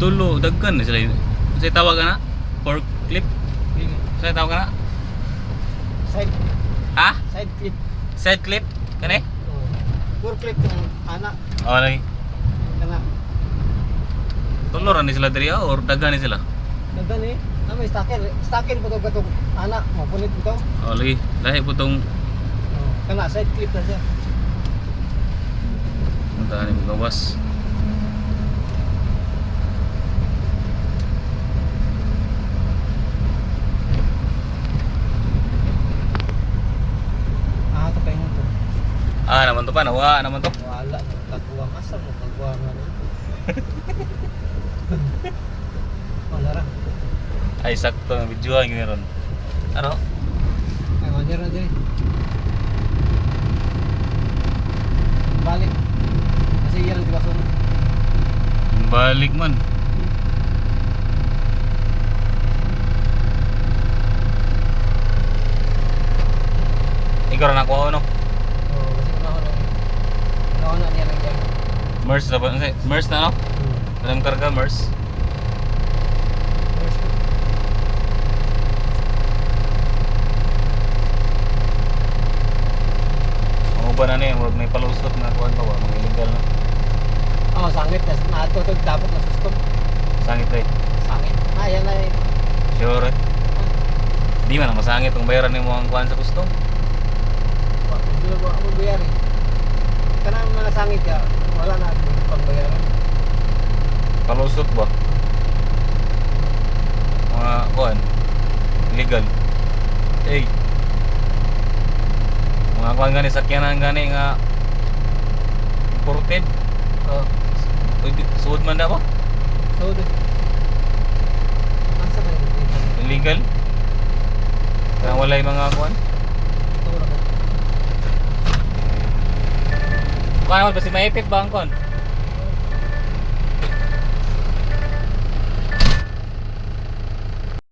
Tulo, dagkan na sila. Sa tawag na? Fork clip? Sa tawag na? Side, Ha? side clip. Side clip? Kani? Oh. Pure clip yung anak. Oh, lagi. Kana. Tulo ra ni sila diri or daghan ni sila? Nagdan eh. May stakin po ito anak. Mapunit po ito. Oh, lagi. Lahi po tong Oh. Kana, side clip na siya. puntahan ni gawas. Ah, ito pa yung ito. Ah, naman to pa, nawa naman to. Wala. Takuha masa mo. Takuha nga rin. Wala ra. Ay, sakto ng videoan yun ron. Ano? Ay, manir na din. Balik. Kasi yan ang tibason. Balik man. Ikaw rin ako ano? Oo, kasi kunahon na niya lang dyan. MERS na ba? MERS na no? Alam karga MERS? Ang uban na niya, huwag may palusot na kuhan pa ba? Mga illegal na. Oo, sangit na. Natutog dapat na sustom. Sangit eh. Sangit. Ah, yan na eh. Sure eh. Di man ang masangit kung bayaran ni mo ang kuhan sa gusto. Hindi na ba ako bayar eh. Kanang mga sangit ka, wala na pagbayaran. Palusot ba? Mga kuhan. Illegal. Eh. Mga kuhan gani, sakyanan gani nga imported. Suod man na ba? So, asa ka yung dito? Illegal? Kaya wala yung mga kuhan. Ito ko lang. Kuhan mo, kasi maipit ba ang kuhan?